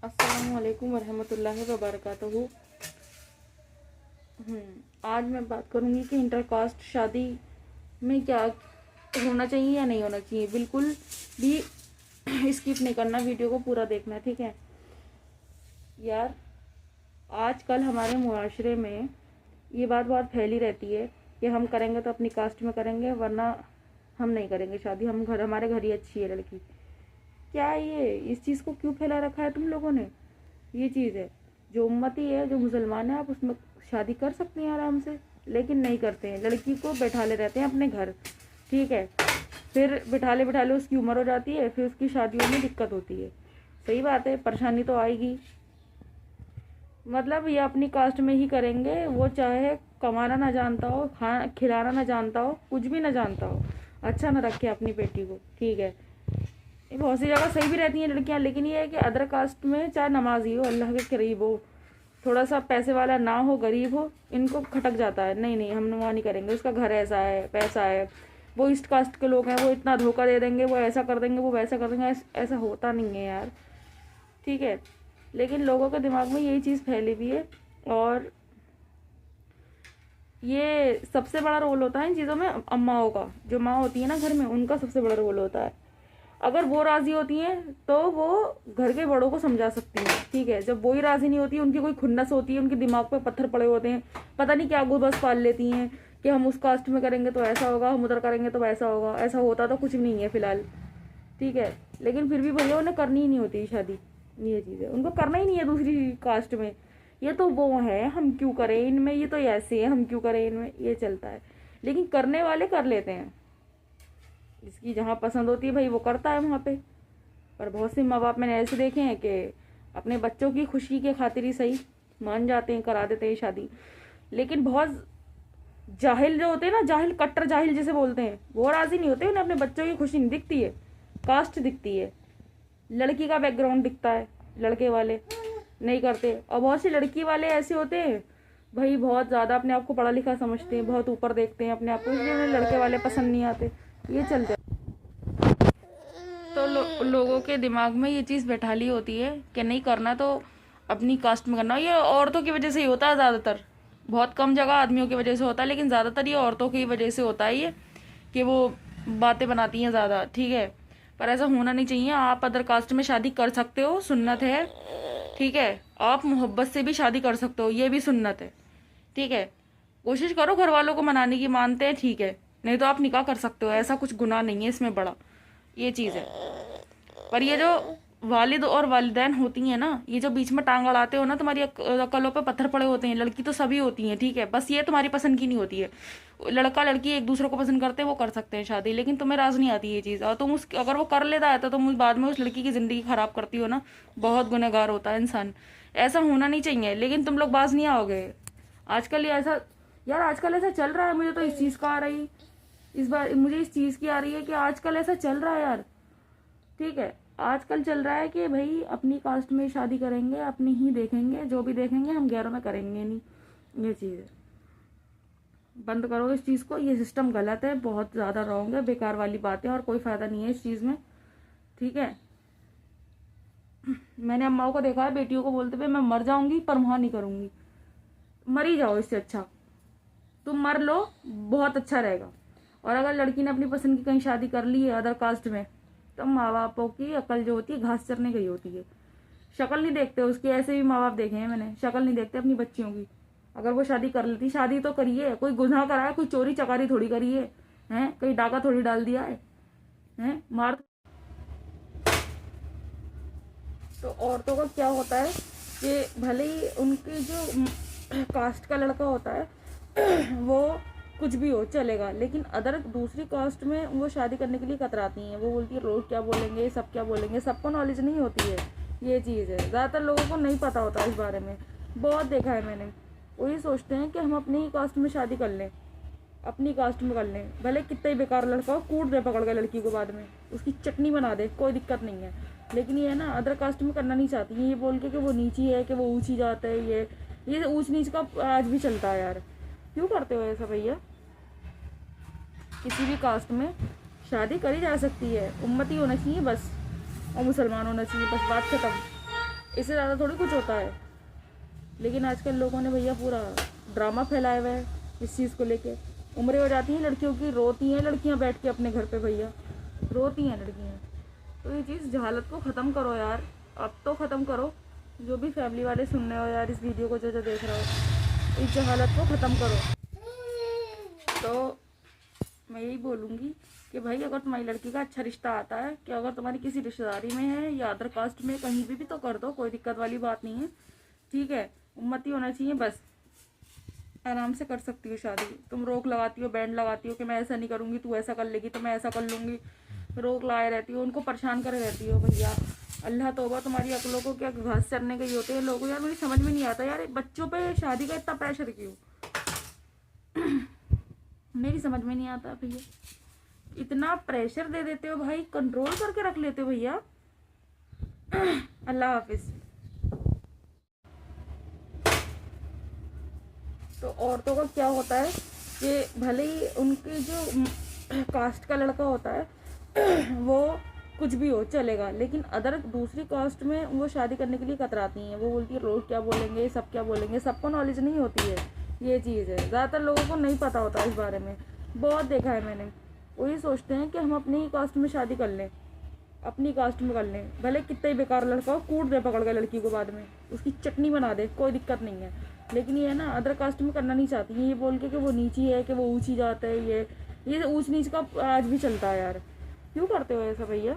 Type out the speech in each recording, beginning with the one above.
अस्सलामुअलैकुम वरहमतुल्लाहि वबरकातुहू। आज मैं बात करूंगी कि इंटरकास्ट शादी में क्या होना चाहिए या नहीं होना चाहिए। बिल्कुल भी स्किप नहीं करना, वीडियो को पूरा देखना, ठीक है यार। आजकल हमारे मुआशरे में ये बात बहुत फैली रहती है कि हम करेंगे तो अपनी कास्ट में करेंगे, वरना हम नहीं करेंगे शादी, हमारे घर ही अच्छी है लड़की। क्या ये इस चीज़ को क्यों फैला रखा है तुम लोगों ने? ये चीज़ है, जो उम्मती है, जो मुसलमान है, आप उसमें शादी कर सकते हैं आराम से, लेकिन नहीं करते हैं। लड़की को बैठा ले रहते हैं अपने घर, ठीक है। फिर बिठा ले उसकी उम्र हो जाती है, फिर उसकी शादियों में दिक्कत होती है। सही बात है, परेशानी तो आएगी। मतलब ये अपनी कास्ट में ही करेंगे, वो चाहे कमाना ना जानता हो, खाना खिलाना ना जानता हो, कुछ भी ना जानता हो, अच्छा ना रखे अपनी बेटी को, ठीक है। बहुत सी जगह सही भी रहती हैं लड़कियां, लेकिन ये है कि अदर कास्ट में चाहे नमाजी हो, अल्लाह के करीब हो, थोड़ा सा पैसे वाला ना हो, गरीब हो, इनको खटक जाता है। नहीं नहीं, हम वहाँ नहीं करेंगे, उसका घर ऐसा है, पैसा है, वो ईस्ट कास्ट के लोग हैं, वो इतना धोखा दे देंगे, वो ऐसा कर देंगे, वो वैसा कर देंगे। ऐसा होता नहीं है यार, ठीक है। लेकिन लोगों के दिमाग में यही चीज़ फैली हुई है, और ये सबसे बड़ा रोल होता है इन चीज़ों में अम्माओं का। जो माँ होती है ना घर में, उनका सबसे बड़ा रोल होता है। अगर वो राज़ी होती हैं तो वो घर के बड़ों को समझा सकती हैं, ठीक है। जब वो ही राज़ी नहीं होती, उनकी कोई खुन्नस होती है, उनके दिमाग पे पत्थर पड़े होते हैं, पता नहीं क्या गुबस पाल लेती हैं कि हम उस कास्ट में करेंगे तो ऐसा होगा, हम उधर करेंगे तो वैसा होगा। ऐसा होता तो कुछ भी नहीं है फ़िलहाल, ठीक है। लेकिन फिर भी भैया उन्हें करनी ही नहीं होती शादी, ये चीज़ है, उनको करना ही नहीं है दूसरी कास्ट में। ये तो वो है, हम क्यों करें इनमें, ये तो ऐसे है, हम क्यों करें इनमें, ये चलता है। लेकिन करने वाले कर लेते हैं, जिसकी जहाँ पसंद होती है भाई वो करता है वहाँ पे। पर बहुत से माँ बाप मैंने ऐसे देखे हैं कि अपने बच्चों की खुशी के खातिर ही सही मान जाते हैं, करा देते हैं शादी। लेकिन बहुत जाहिल जो होते हैं ना, जाहिल, कट्टर जाहिल जिसे बोलते हैं, वो राज़ी नहीं होते। उन्हें अपने बच्चों की खुशी नहीं दिखती है, कास्ट दिखती है, लड़की का बैकग्राउंड दिखता है, लड़के वाले नहीं करते। और बहुत सी लड़की वाले ऐसे होते हैं भाई, बहुत ज़्यादा अपने आप को पढ़ा लिखा समझते हैं, बहुत ऊपर देखते हैं अपने आप को, इसलिए उन्हें लड़के वाले पसंद नहीं आते। ये चल जाए तो लोगों के दिमाग में ये चीज़ बैठा ली होती है कि नहीं करना तो अपनी कास्ट में करना। ये औरतों की वजह से ही होता है ज़्यादातर, बहुत कम जगह आदमियों की वजह से होता है, लेकिन ज़्यादातर ये औरतों की वजह से होता है ये, कि वो बातें बनाती हैं ज़्यादा, ठीक है। पर ऐसा होना नहीं चाहिए। आप अदर कास्ट में शादी कर सकते हो, सुन्नत है, ठीक है। आप मोहब्बत से भी शादी कर सकते हो, ये भी सुन्नत है, ठीक है। कोशिश करो घर वालों को मनाने की, मानते हैं ठीक है, नहीं तो आप निकाह कर सकते हो, ऐसा कुछ गुनाह नहीं है इसमें बड़ा, ये चीज़ है। पर ये जो वालिद और वालिदैन होती हैं ना, ये जो बीच में टांग अड़ाते हो ना, तुम्हारी अकलों पे पत्थर पड़े होते हैं। लड़की तो सभी होती हैं, ठीक है, बस ये तुम्हारी पसंद की नहीं होती है। लड़का लड़की एक दूसरे को पसंद करते हैं, वो कर सकते हैं शादी, लेकिन तुम्हें राज नहीं आती ये चीज़। और तुम उस अगर वो कर लेता है तो तुम बाद में उस लड़की की ज़िंदगी ख़राब करती हो ना, बहुत गुनहगार होता है इंसान। ऐसा होना नहीं चाहिए, लेकिन तुम लोग बाज नहीं आओगे। आजकल ये ऐसा यार, आजकल ऐसा चल रहा है। मुझे तो इस चीज़ का आ रही, इस बार मुझे इस चीज़ की आ रही है कि आजकल ऐसा चल रहा है यार, ठीक है। आजकल चल रहा है कि भाई अपनी कास्ट में शादी करेंगे, अपनी ही देखेंगे, जो भी देखेंगे, हम गैरों में करेंगे नहीं। ये चीज़ है, बंद करो इस चीज़ को। ये सिस्टम गलत है, बहुत ज़्यादा रॉन्ग है, बेकार वाली बात है, और कोई फ़ायदा नहीं है इस चीज़ में, ठीक है। मैंने अम्माओं को देखा है बेटियों को बोलते हुए, मैं मर जाऊंगी पर वहाँ नहीं करूँगी। मर ही जाओ, इससे अच्छा तुम मर लो, बहुत अच्छा रहेगा। और अगर लड़की ने अपनी पसंद की कहीं शादी कर ली है अदर कास्ट में, तो माँ बापों की अकल जो होती है घास चरने गई होती है। शक्ल नहीं देखते उसकी, ऐसे भी माँ बाप देखे हैं मैंने, शक्ल नहीं देखते अपनी बच्चियों की। अगर वो शादी कर लेती, शादी तो करिए, कोई गुनाह करा है, कोई चोरी चकारी थोड़ी करी है, हैं, कहीं डाका थोड़ी डाल दिया है, हैं, मार। तो औरतों का क्या होता है कि भले ही उनकी जो कास्ट का लड़का होता है वो कुछ भी हो चलेगा, लेकिन अदर दूसरी कास्ट में वो शादी करने के लिए कतराती हैं। वो बोलती है लोग क्या बोलेंगे, सब क्या बोलेंगे। सबको नॉलेज नहीं होती है, ये चीज़ है। ज़्यादातर लोगों को नहीं पता होता इस बारे में, बहुत देखा है मैंने। वो ये सोचते हैं कि हम अपनी ही कास्ट में शादी कर लें, अपनी कास्ट में कर लें, भले कितना ही बेकार लड़का हो, कूट दे पकड़ के लड़की को, बाद में उसकी चटनी बना दे, कोई दिक्कत नहीं है। लेकिन ये है ना, अदर कास्ट में करना नहीं चाहती है, ये बोल के कि वो नीची है, कि वो ऊँची जात है। ये ऊँच नीच का आज भी चलता है यार। क्यों करते हो ऐसा भैया? किसी भी कास्ट में शादी करी जा सकती है, उम्मती होना चाहिए बस, और मुसलमान होना चाहिए बस, बात खत्म। इससे ज़्यादा थोड़ी कुछ होता है। लेकिन आजकल लोगों ने भैया पूरा ड्रामा फैलाया हुआ है इस चीज़ को लेके। उम्रें हो जाती हैं लड़कियों की, रोती हैं लड़कियां बैठ के अपने घर पे भैया, रोती हैं लड़कियां। तो ये चीज़ जहालत को ख़त्म करो यार, अब तो ख़त्म करो। जो भी फैमिली वाले सुन रहे हो यार इस वीडियो को, जो जो देख रहे हो, इस जहालत को ख़त्म करो। तो मैं यही बोलूँगी कि भाई अगर तुम्हारी लड़की का अच्छा रिश्ता आता है, कि अगर तुम्हारी किसी रिश्तेदारी में है या अदर कास्ट में कहीं भी तो कर दो, कोई दिक्कत वाली बात नहीं है, ठीक है। उम्मती होना चाहिए बस, आराम से कर सकती हो शादी। तुम रोक लगाती हो, बैंड लगाती हो कि मैं ऐसा नहीं करूँगी, तू ऐसा कर लेगी तो मैं ऐसा कर लूँगी, रोक लगाए रहती हो, उनको परेशान करे रहती हो भैया। अल्लाह तौबा तुम्हारी अकलों को, क्या घास चरने गई होते हैं लोगों यार। मुझे समझ में नहीं आता यार, बच्चों पे शादी का इतना प्रेशर क्यों। मेरी समझ में नहीं आता भैया, इतना प्रेशर दे देते हो भाई, कंट्रोल करके रख लेते हो भैया। अल्लाह हाफिज। तो औरतों का क्या होता है कि भले ही उनके जो कास्ट का लड़का होता है वो कुछ भी हो चलेगा, लेकिन अदर दूसरी कास्ट में वो शादी करने के लिए कतराती हैं। वो बोलती है लोग क्या बोलेंगे, सब क्या बोलेंगे। सबको नॉलेज नहीं होती है, ये चीज़ है। ज़्यादातर लोगों को नहीं पता होता इस बारे में, बहुत देखा है मैंने। वही सोचते हैं कि हम अपनी ही कास्ट में शादी कर लें, अपनी कास्ट में कर लें, भले कितना ही बेकार लड़का हो, कूट दे पकड़ के लड़की को, बाद में उसकी चटनी बना दे, कोई दिक्कत नहीं है। लेकिन ये है ना, अदर कास्ट में करना नहीं चाहती है, ये बोल के कि वो नीची है, कि वो ऊंची जात है। ये ऊंच नीच का आज भी चलता है यार। क्यों करते हो ऐसा भैया।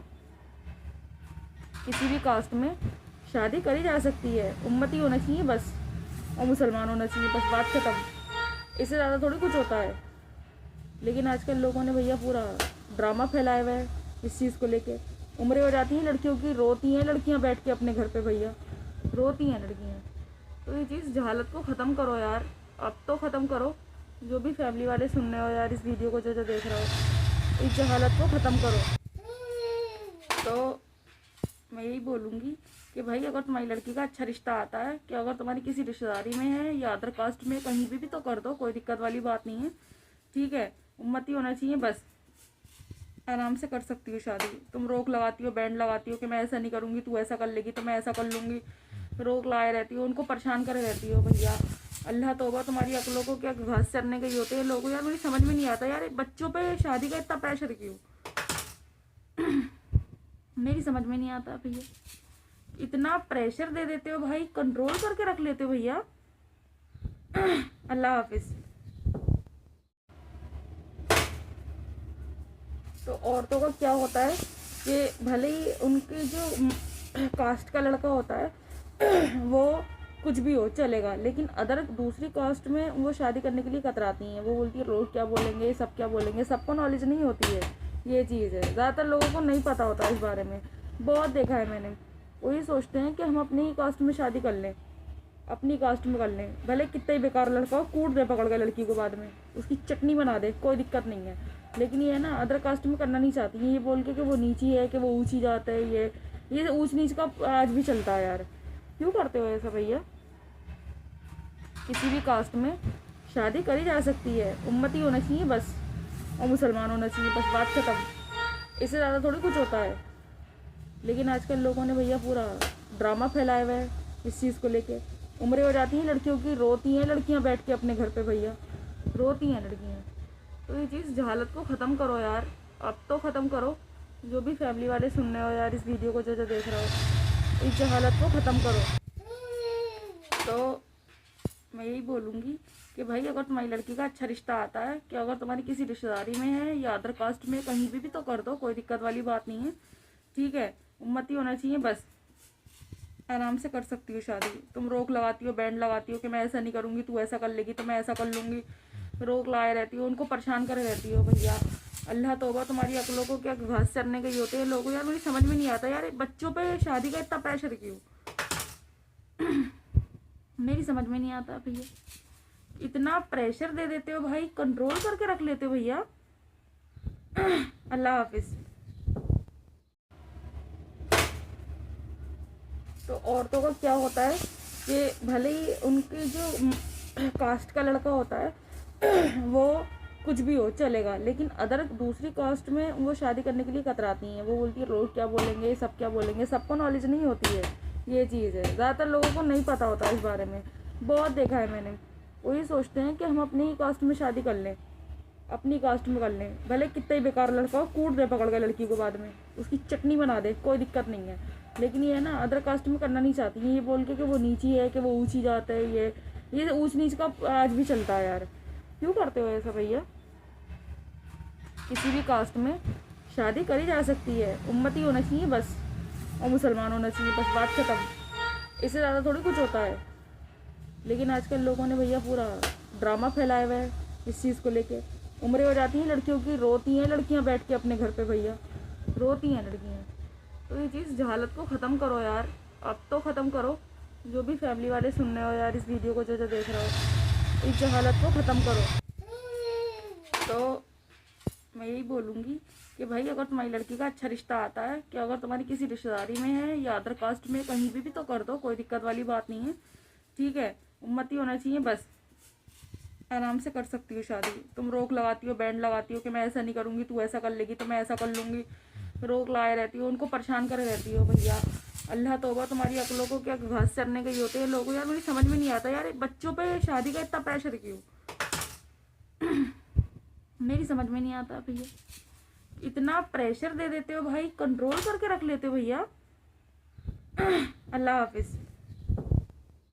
किसी भी कास्ट में शादी करी जा सकती है, उम्मती होना चाहिए बस, और मुसलमान होना चाहिए बस, बात खत्म। इससे ज़्यादा थोड़ी कुछ होता है। लेकिन आजकल लोगों ने भैया पूरा ड्रामा फैलाया हुआ है इस चीज़ को लेके। उम्रें हो जाती हैं लड़कियों की, रोती हैं लड़कियां बैठ के अपने घर पे भैया, रोती हैं लड़कियां। तो ये चीज़ जहालत को ख़त्म करो यार, अब तो ख़त्म करो। जो भी फैमिली वाले सुन रहे हो यार इस वीडियो को, जो जो देख रहे हो, इस जहालत को ख़त्म करो। तो मैं यही बोलूँगी कि भाई अगर तुम्हारी लड़की का अच्छा रिश्ता आता है, कि अगर तुम्हारी किसी रिश्तेदारी में है या अदर कास्ट में कहीं भी तो कर दो, कोई दिक्कत वाली बात नहीं है, ठीक है। उम्मती होना चाहिए बस, आराम से कर सकती हो शादी। तुम रोक लगाती हो, बैंड लगाती हो कि मैं ऐसा नहीं करूँगी, तू ऐसा कर लेगी तो मैं ऐसा कर लूँगी, रोक लगाए रहती हो, उनको परेशान करे रहती हो भैया। अल्लाह तौबा तुम्हारी अकलों को, क्या घास चरने गई होते हैं लोगों यार। मुझे समझ में नहीं आता यार, बच्चों पे शादी का इतना प्रेशर क्यों। मेरी समझ में नहीं आता भैया, इतना प्रेशर दे देते हो भाई, कंट्रोल करके रख लेते हो भैया। अल्लाह हाफिज। तो औरतों का क्या होता है कि भले ही उनके जो कास्ट का लड़का होता है वो कुछ भी हो चलेगा, लेकिन अदर दूसरी कास्ट में वो शादी करने के लिए कतराती हैं। वो बोलती है लोग क्या बोलेंगे, सब क्या बोलेंगे। सबको नॉलेज नहीं होती है, ये चीज़ है। ज़्यादातर लोगों को नहीं पता होता इस बारे में, बहुत देखा है मैंने। वही सोचते हैं कि हम अपनी ही कास्ट में शादी कर लें, अपनी कास्ट में कर लें, भले कितना ही बेकार लड़का हो, कूट दे पकड़ के लड़की को, बाद में उसकी चटनी बना दे, कोई दिक्कत नहीं है। लेकिन ये है ना, अदर कास्ट में करना नहीं चाहती है, ये बोल के कि वो नीची है, कि वो ऊंची जात है। ये ऊंच नीच का आज भी चलता है यार। क्यों करते हो ऐसा भैया। किसी भी कास्ट में शादी करी जा सकती है, उम्मती होना चाहिए बस, और मुसलमान होना चाहिए बस, बात खत्म। इससे ज़्यादा थोड़ी कुछ होता है। लेकिन आजकल लोगों ने भैया पूरा ड्रामा फैलाया हुआ है इस चीज़ को लेके। उम्रें हो जाती हैं लड़कियों की, रोती हैं लड़कियां बैठ के अपने घर पे भैया, रोती हैं लड़कियां। तो ये चीज़ जहालत को ख़त्म करो यार, अब तो ख़त्म करो। जो भी फैमिली वाले सुन रहे हो यार इस वीडियो को, जो जो देख रहे हो, इस जहालत को ख़त्म करो। तो मैं यही बोलूँगी कि भाई अगर तुम्हारी लड़की का अच्छा रिश्ता आता है, कि अगर तुम्हारी किसी रिश्तेदारी में है या अदर कास्ट में कहीं भी तो कर दो, कोई दिक्कत वाली बात नहीं है, ठीक है। उम्मती होना चाहिए बस, आराम से कर सकती हो शादी। तुम रोक लगाती हो, बैंड लगाती हो कि मैं ऐसा नहीं करूँगी, तू ऐसा कर लेगी तो मैं ऐसा कर लूँगी, रोक लगाए रहती हो, उनको परेशान करे रहती हो भैया। अल्लाह तौबा तुम्हारी अकलों को, क्या घास चरने गई होते हैं लोगों यार। मुझे समझ में नहीं आता यार, बच्चों पे शादी का इतना प्रेशर क्यों। मेरी समझ में नहीं आता भैया, इतना प्रेशर दे देते हो भाई, कंट्रोल करके रख लेते हो भैया। अल्लाह हाफिज। तो औरतों का क्या होता है कि भले ही उनके जो कास्ट का लड़का होता है वो कुछ भी हो चलेगा, लेकिन अदर दूसरी कास्ट में वो शादी करने के लिए कतराती हैं। वो बोलती है लोग क्या बोलेंगे, सब क्या बोलेंगे। सबको नॉलेज नहीं होती है, ये चीज़ है, ज़्यादातर लोगों को नहीं पता होता इस बारे में। बहुत देखा है मैंने, वो ये सोचते हैं कि हम अपनी ही कास्ट में शादी कर लें, अपनी कास्ट में कर लें, भले कितना ही बेकार लड़का हो, कूट दे पकड़ के लड़की को, बाद में उसकी चटनी बना दे, कोई दिक्कत नहीं है। लेकिन ये ना अदर कास्ट में करना नहीं चाहती है, ये बोल के कि वो नीची है, कि वो ऊँची जात है। ये ऊँच नीच का आज भी चलता है यार। क्यों करते हो ऐसा भैया? किसी भी कास्ट में शादी करी जा सकती है, उम्मती होना चाहिए बस, और मुसलमान होना चाहिए बस, बात खत्म। इससे ज़्यादा थोड़ी कुछ होता है। लेकिन आजकल लोगों ने भैया पूरा ड्रामा फैलाया हुआ है इस चीज़ को लेके। उम्रें हो जाती हैं लड़कियों की, रोती हैं लड़कियां बैठ के अपने घर पे भैया, रोती हैं लड़कियां। तो ये चीज़ जहालत को ख़त्म करो यार, अब तो ख़त्म करो। जो भी फैमिली वाले सुन रहे हो यार इस वीडियो को, जो जो देख रहे हो, इस जहालत को ख़त्म करो। तो मैं यही बोलूँगी कि भाई अगर तुम्हारी लड़की का अच्छा रिश्ता आता है, कि अगर तुम्हारी किसी रिश्तेदारी में है या अदर कास्ट में, कहीं भी तो कर दो, कोई दिक्कत वाली बात नहीं है, ठीक है। उम्मती होना चाहिए बस, आराम से कर सकती हो शादी। तुम रोक लगाती हो, बैंड लगाती हो कि मैं ऐसा नहीं करूँगी, तू ऐसा कर लेगी तो मैं ऐसा कर लूँगी, रोक लगाए रहती हो, उनको परेशान करे रहती हो। भैया अल्लाह तौबा, तुम्हारी अकलों को क्या घास चरने के ही होते हैं लोग यार। मुझे समझ में नहीं आता यार, बच्चों पे शादी का इतना प्रेशर क्यों? मेरी समझ में नहीं आता भैया, इतना प्रेशर दे देते हो भाई, कंट्रोल करके रख लेते हो भैया। अल्लाह हाफिज़।